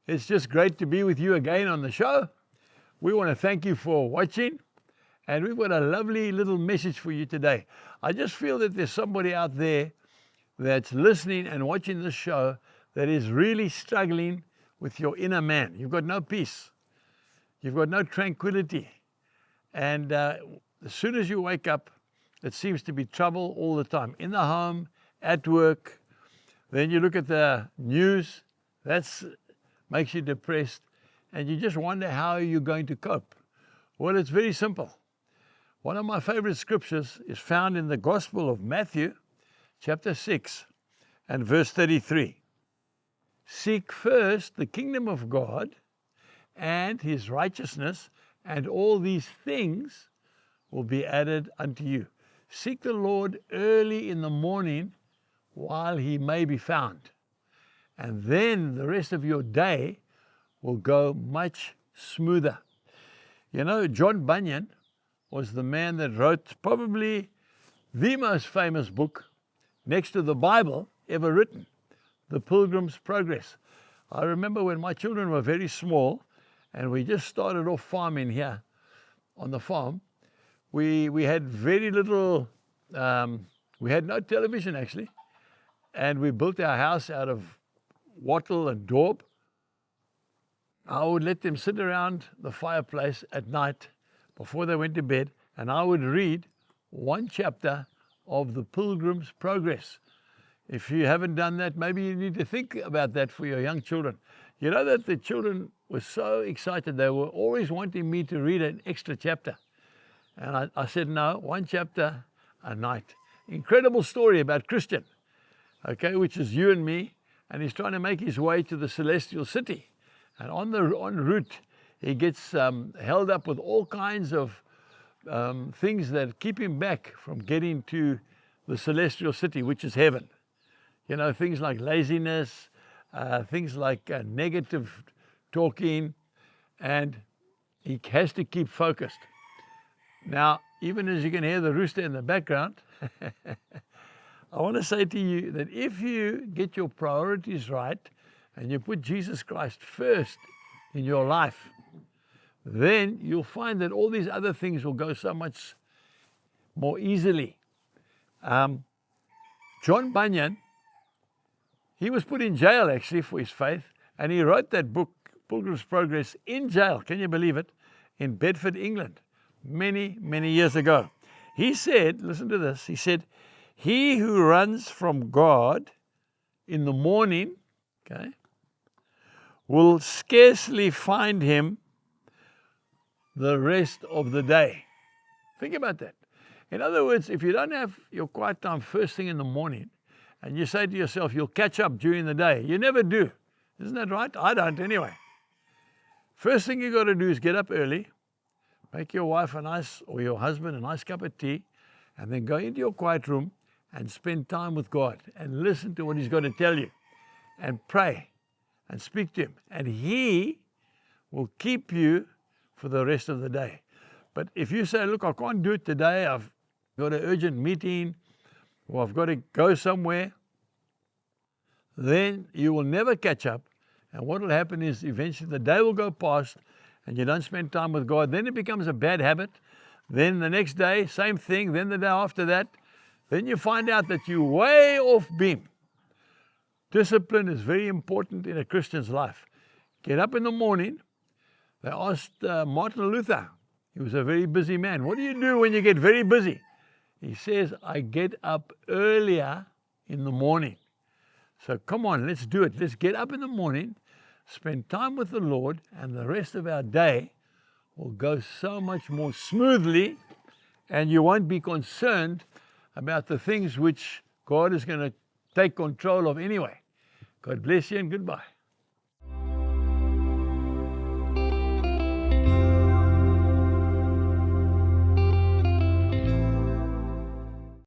It's just great to be with you again on the show. We want to thank you for watching, and we've got a lovely little message for you today. I just feel that there's somebody out there that's listening and watching this show that is really struggling with your inner man. You've got no peace. You've got no tranquility. And as soon as you wake up, it seems to be trouble all the time. In the home, at work. Then you look at the news. That makes you depressed. And you just wonder how you're going to cope. Well, it's very simple. One of my favorite scriptures is found in the Gospel of Matthew, chapter 6 and verse 33. Seek first the kingdom of God and his righteousness, and all these things will be added unto you. Seek the Lord early in the morning while he may be found. And then the rest of your day will go much smoother. You know, John Bunyan was the man that wrote probably the most famous book next to the Bible ever written, The Pilgrim's Progress. I remember when my children were very small and we just started off farming here on the farm, we had very little, we had no television actually, and we built our house out of wattle and daub. I would let them sit around the fireplace at night before they went to bed, and I would read one chapter of The Pilgrim's Progress. If you haven't done that, maybe you need to think about that for your young children. You know that the children were so excited, they were always wanting me to read an extra chapter. And I said, no, one chapter a night. Incredible story about Christian, okay, which is you and me, and he's trying to make his way to the celestial city. And en route, he gets held up with all kinds of things that keep him back from getting to the celestial city, which is heaven. You know, things like laziness, things like negative talking, and he has to keep focused. Now, even as you can hear the rooster in the background, I want to say to you that if you get your priorities right and you put Jesus Christ first in your life, then you'll find that all these other things will go so much more easily. John Bunyan, he was put in jail actually for his faith, and he wrote that book, Pilgrim's Progress, in jail, can you believe it, in Bedford, England, many, many years ago. He said, listen to this, he said, he who runs from God in the morning, okay, will scarcely find him the rest of the day. Think about that. In other words, if you don't have your quiet time first thing in the morning, and you say to yourself, you'll catch up during the day, you never do. Isn't that right? I don't anyway. First thing you got to do is get up early, make your wife a nice, or your husband a nice cup of tea, and then go into your quiet room and spend time with God and listen to what he's going to tell you and pray and speak to him. And he will keep you for the rest of the day. But if you say, look, I can't do it today, I've got an urgent meeting, or I've got to go somewhere, then you will never catch up. And what will happen is eventually the day will go past and you don't spend time with God. Then it becomes a bad habit. Then the next day, same thing. Then the day after that, then you find out that you're way off beam. Discipline is very important in a Christian's life. Get up in the morning. They asked Martin Luther, he was a very busy man, what do you do when you get very busy? He says, I get up earlier in the morning. So come on, let's do it. Let's get up in the morning, spend time with the Lord, and the rest of our day will go so much more smoothly, and you won't be concerned about the things which God is going to take control of anyway. God bless you and goodbye.